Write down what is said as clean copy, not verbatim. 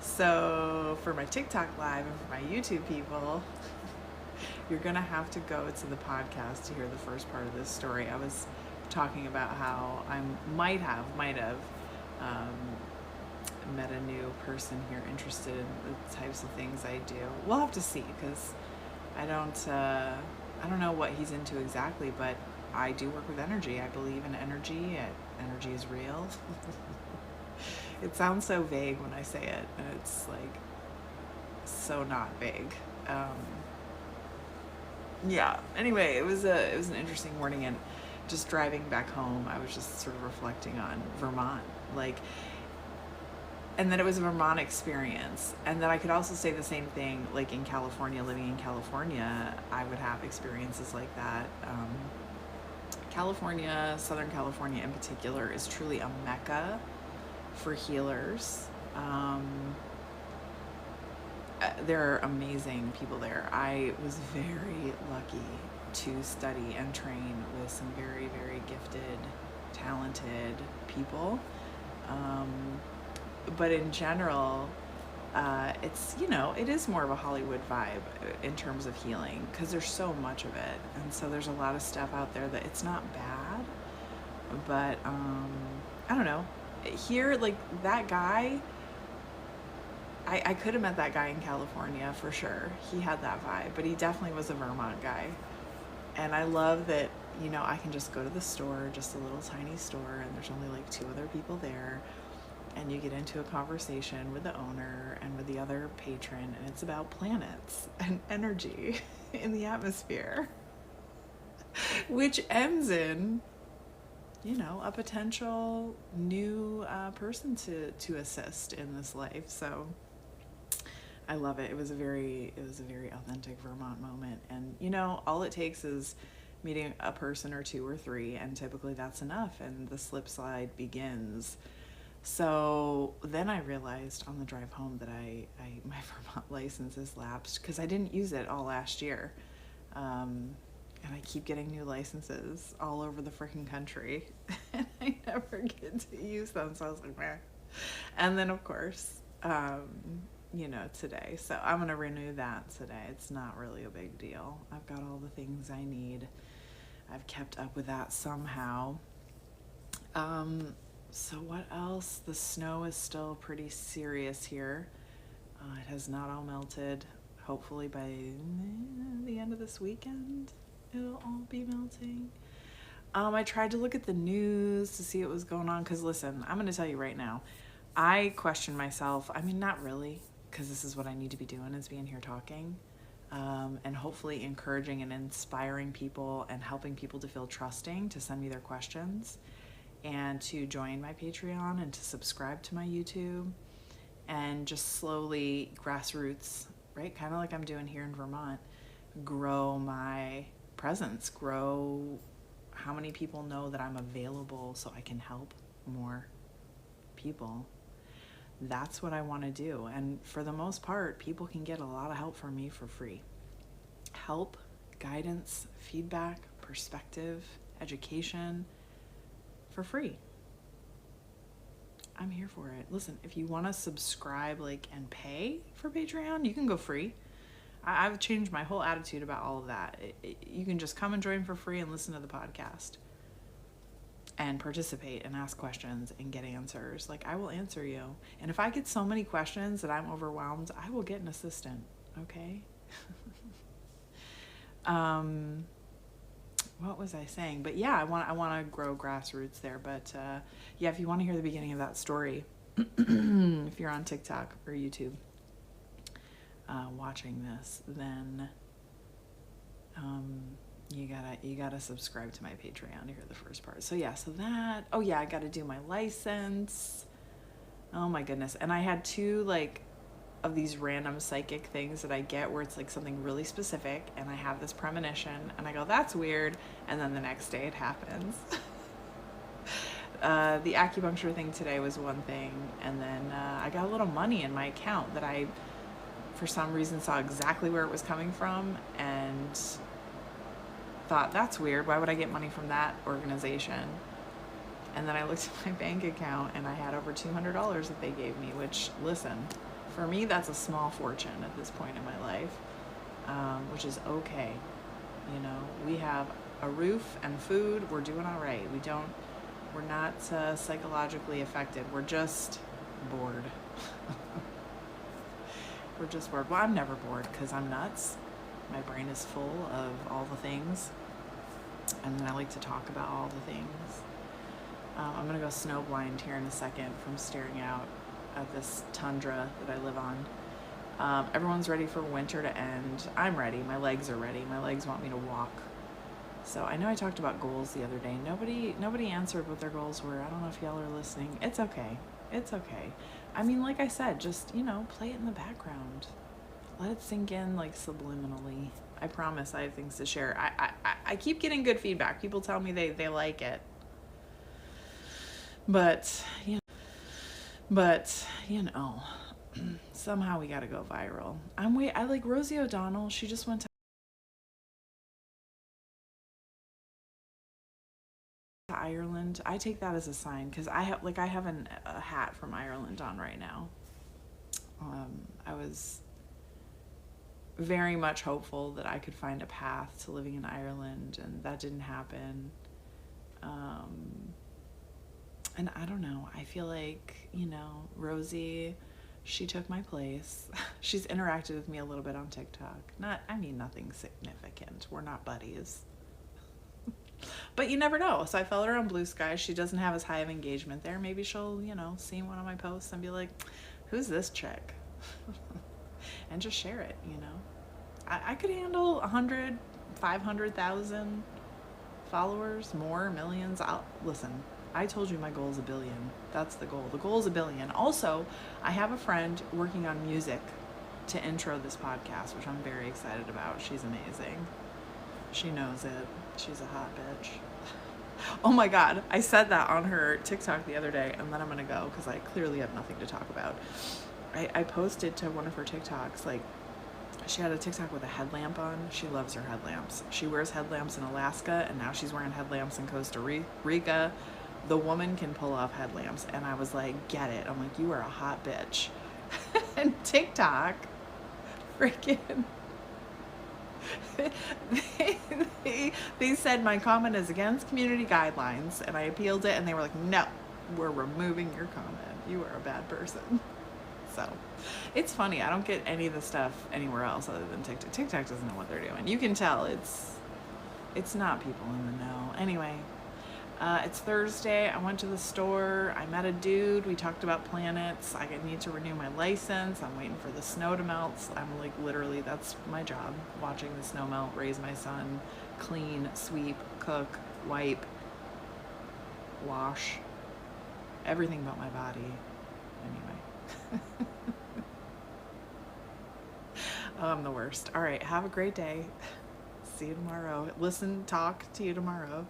So for my TikTok live and for my YouTube people, you're gonna have to go to the podcast to hear the first part of this story. I was talking about how I might have um, met a new person here interested in the types of things I do. We'll have to see, because I don't know what he's into exactly, but I do work with energy. I believe in energy. Energy is real. It sounds so vague when I say it, and it's like so not vague. Yeah. Anyway, it was an interesting morning, and just driving back home, I was just sort of reflecting on Vermont, like, and that it was a Vermont experience, and that I could also say the same thing, like in California, living in California, I would have experiences like that. California, Southern California in particular, is truly a mecca for healers. There are amazing people there. I was very lucky to study and train with some very, very gifted, talented people. But in general, it's, it is more of a Hollywood vibe in terms of healing, because there's so much of it. And so there's a lot of stuff out there that it's not bad, but I don't know. Here, like that guy, I could have met that guy in California for sure. He had that vibe, but he definitely was a Vermont guy. And I love that, I can just go to the store, just a little tiny store, and there's only like 2 other people there. And you get into a conversation with the owner and with the other patron, and it's about planets and energy in the atmosphere, which ends in, a potential new person to assist in this life. So I love it. It was a very authentic Vermont moment. And, all it takes is meeting a person or 2 or 3, and typically that's enough, and the slip slide begins. So then I realized on the drive home that my Vermont license is lapsed, because I didn't use it all last year. And I keep getting new licenses all over the freaking country, and I never get to use them. So I was like, meh. And then, of course, today. So I'm going to renew that today. It's not really a big deal. I've got all the things I need. I've kept up with that somehow. So what else? The snow is still pretty serious here. It has not all melted. Hopefully by the end of this weekend, it'll all be melting. I tried to look at the news to see what was going on, because listen, I'm going to tell you right now, I question myself. I mean, not really, because this is what I need to be doing, is being here talking, and hopefully encouraging and inspiring people and helping people to feel trusting to send me their questions, and to join my Patreon, and to subscribe to my YouTube, and just slowly grassroots, right? Kind of like I'm doing here in Vermont, grow my presence, grow how many people know that I'm available so I can help more people. That's what I want to do. And for the most part, people can get a lot of help from me for free. Help, guidance, feedback, perspective, education, for free. I'm here for it. Listen, if you want to subscribe and pay for Patreon, you can go free. I've changed my whole attitude about all of that. You can just come and join for free and listen to the podcast and participate and ask questions and get answers. I will answer you. And if I get so many questions that I'm overwhelmed, I will get an assistant, okay? What was I saying? But yeah, I want to grow grassroots there. But yeah, if you want to hear the beginning of that story, if you're on TikTok or YouTube watching this, then you gotta subscribe to my Patreon to hear the first part. So yeah, I gotta do my license. Oh my goodness. And I had 2 of these random psychic things that I get where it's something really specific, and I have this premonition and I go, that's weird, and then the next day it happens. The acupuncture thing today was one thing, and then I got a little money in my account that I for some reason saw exactly where it was coming from, and thought, that's weird, why would I get money from that organization? And then I looked at my bank account and I had over $200 that they gave me, which, listen, for me, that's a small fortune at this point in my life, which is okay. You know, we have a roof and food. We're doing all right. We're not psychologically affected. We're just bored. We're just bored. Well, I'm never bored because I'm nuts. My brain is full of all the things. And then I like to talk about all the things. I'm going to go snowblind here in a second from staring out at this tundra that I live on. Everyone's ready for winter to end. I'm ready. My legs are ready. My legs want me to walk. So I know I talked about goals the other day. Nobody answered what their goals were. I don't know if y'all are listening. It's okay. It's okay. I mean, like I said, just, play it in the background. Let it sink in like subliminally. I promise I have things to share. I keep getting good feedback. People tell me they like it. But somehow we got to go viral. I like Rosie O'Donnell. She just went to Ireland. I take that as a sign because I have a hat from Ireland on right now. I was very much hopeful that I could find a path to living in Ireland, and that didn't happen. And I don't know, I feel like, Rosie, she took my place. She's interacted with me a little bit on TikTok. Nothing significant. We're not buddies. But you never know. So I followed her on Blue Sky. She doesn't have as high of engagement there. Maybe she'll, see one of my posts and be like, who's this chick? And just share it, I could handle 100, 500,000 followers, more, millions. Listen, I told you my goal is 1 billion. That's the goal. The goal is 1 billion. Also, I have a friend working on music to intro this podcast, which I'm very excited about. She's amazing. She knows it. She's a hot bitch. Oh my God. I said that on her TikTok the other day, and then I'm going to go because I clearly have nothing to talk about. I posted to one of her TikToks, like, she had a TikTok with a headlamp on. She loves her headlamps. She wears headlamps in Alaska, and now she's wearing headlamps in Costa Rica. The woman can pull off headlamps. And I was like, get it. I'm like, you are a hot bitch. And TikTok, freaking, they said my comment is against community guidelines, and I appealed it, and they were like, no, we're removing your comment. You are a bad person. So it's funny. I don't get any of the stuff anywhere else other than TikTok. TikTok doesn't know what they're doing. You can tell it's not people in the know. Anyway, it's Thursday. I went to the store. I met a dude. We talked about planets. I need to renew my license. I'm waiting for the snow to melt. I'm like, literally, that's my job. Watching the snow melt, raise my son, clean, sweep, cook, wipe, wash, everything but my body. Anyway. Oh, I'm the worst. All right. Have a great day. See you tomorrow. Talk to you tomorrow.